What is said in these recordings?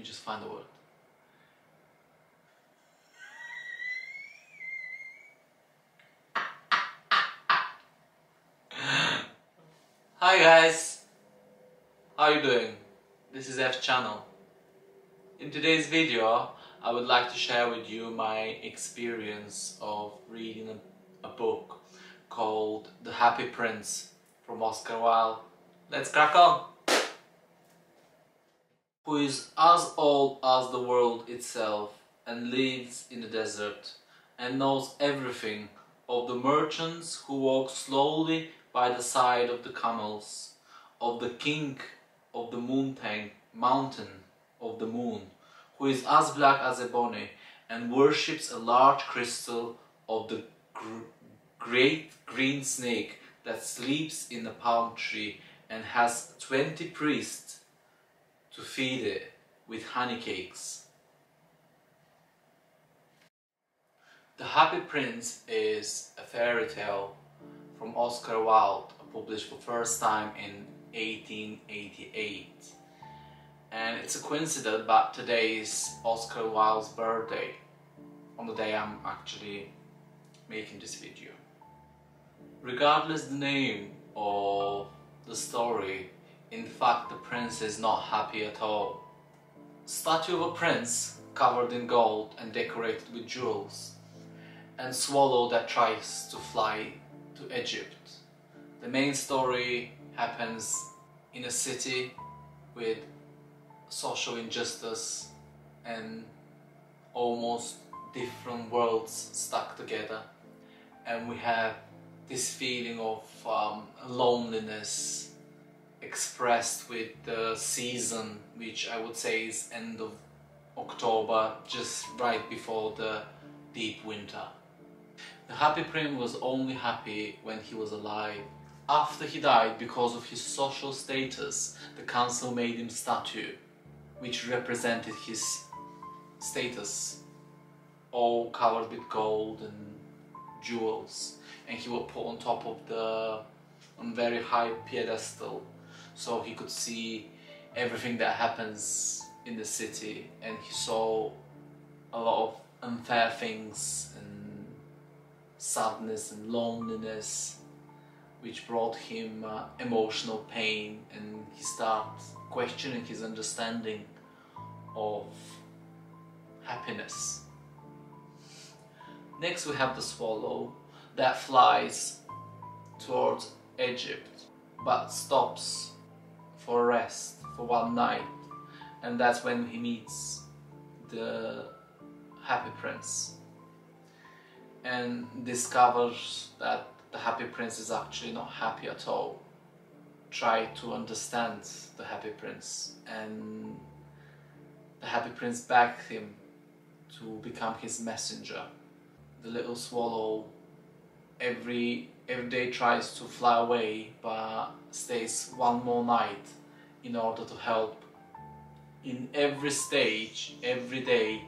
me just find the word. Hi guys, how are you doing? This is F channel. In today's video I would like to share with you my experience of reading a book called The Happy Prince from Oscar Wilde. Let's crack on! Who is as old as the world itself and lives in the desert and knows everything of the merchants who walk slowly by the side of the camels, of the king of the mountain of the moon, who is as black as ebony and worships a large crystal of the great green snake that sleeps in a palm tree and has 20 priests to feed it with honey cakes. The Happy Prince is a fairy tale from Oscar Wilde, published for the first time in 1888. And it's a coincidence, but today is Oscar Wilde's birthday, on the day I'm actually making this video. Regardless the name of the story, in fact the prince is not happy at all. Statue of a prince covered in gold and decorated with jewels, and swallow that tries to fly to Egypt. The main story happens in a city with social injustice and almost different worlds stuck together, and we have this feeling of loneliness expressed with the season, which I would say is end of October, just right before the deep winter. The Happy Prince was only happy when he was alive. After he died, because of his social status, the council made him a statue which represented his status, all covered with gold and jewels, and he was put on top of the very high pedestal so he could see everything that happens in the city, and he saw a lot of unfair things and sadness and loneliness, which brought him emotional pain, and he started questioning his understanding of happiness. Next we have the swallow that flies towards Egypt but stops for rest for one night, and that's when he meets the Happy Prince and discovers that the Happy Prince is actually not happy at all. Try to understand the Happy Prince, and the Happy Prince begged him to become his messenger. The little swallow every day tries to fly away, but stays one more night in order to help. In every stage, every day,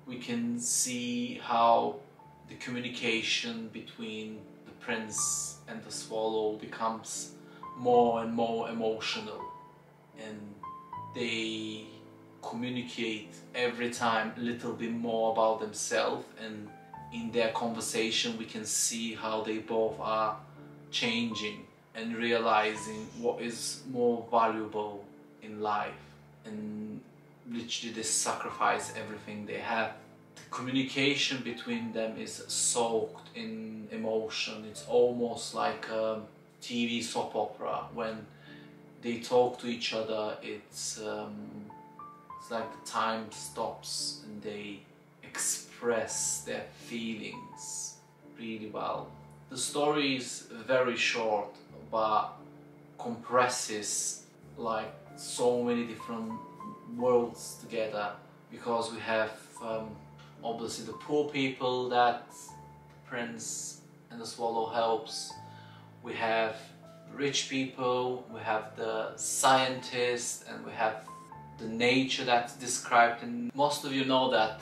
we can see how the communication between the prince and the swallow becomes more and more emotional, and they communicate every time a little bit more about themselves, and in their conversation we can see how they both are changing and realizing what is more valuable in life, and literally they sacrifice everything they have. The communication between them is soaked in emotion. It's almost like a TV soap opera. When they talk to each other, it's like the time stops and they express their feelings really well. The story is very short but compresses like so many different worlds together, because we have obviously the poor people that the prince and the swallow helps, we have rich people, we have the scientists, and we have the nature that's described. And most of you know that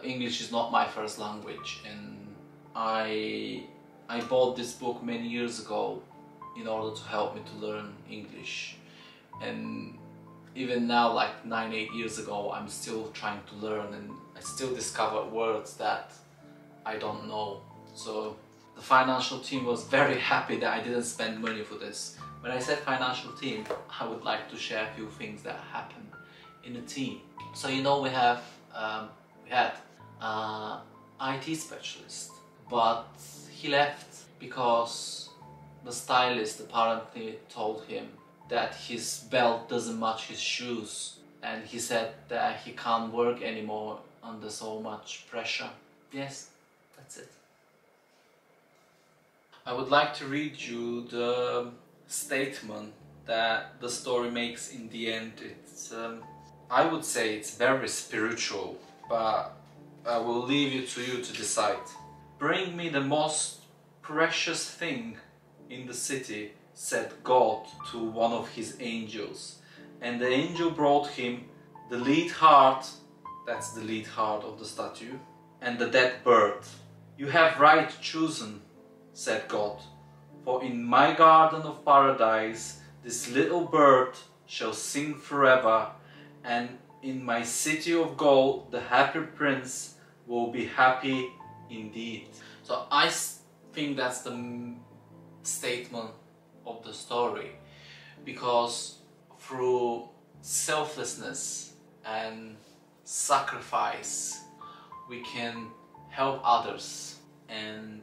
English is not my first language, and I bought this book many years ago in order to help me to learn English, and even now, like 8 years ago, I'm still trying to learn, and I still discover words that I don't know. So the financial team was very happy that I didn't spend money for this. When I said financial team, I would like to share a few things that happened in a team. So you know, we had IT specialist, but he left because the stylist apparently told him that his belt doesn't match his shoes, and he said that he can't work anymore under so much pressure. Yes, that's it. I would like to read you the statement that the story makes in the end. It's I would say it's very spiritual, but I will leave it to you to decide. "Bring me the most precious thing in the city," said God to one of his angels. And the angel brought him the lead heart, that's the lead heart of the statue, and the dead bird. "You have right chosen," said God, "for in my garden of paradise this little bird shall sing forever, and in my city of gold the happy prince will be happy indeed." So I think that's the statement of the story, because through selflessness and sacrifice we can help others, and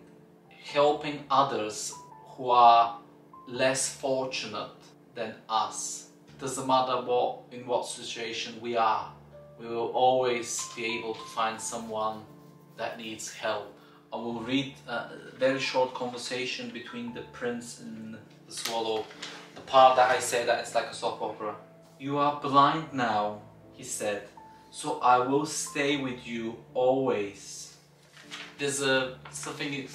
helping others who are less fortunate than us. Doesn't matter in what situation we are, we will always be able to find someone that needs help. I will read a very short conversation between the prince and the swallow. The part that I say that it's like a soap opera. "You are blind now," he said, "so I will stay with you always." There's something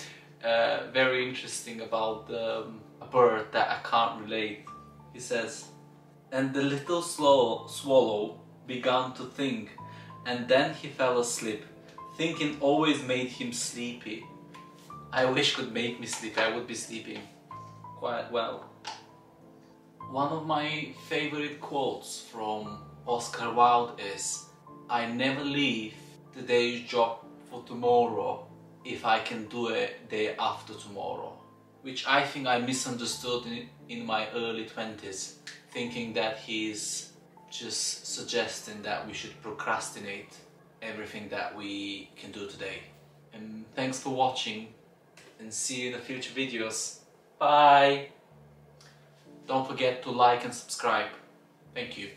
very interesting about a bird that I can't relate. He says, "And the little swallow began to think, and then he fell asleep. Thinking always made him sleepy." I wish could make me sleepy. I would be sleeping quite well. One of my favorite quotes from Oscar Wilde is, "I never leave the day's job for tomorrow if I can do it day after tomorrow," which I think I misunderstood in my early 20s, thinking that he's just suggesting that we should procrastinate everything that we can do today. And thanks for watching, and see you in the future videos. Bye! Don't forget to like and subscribe. Thank you.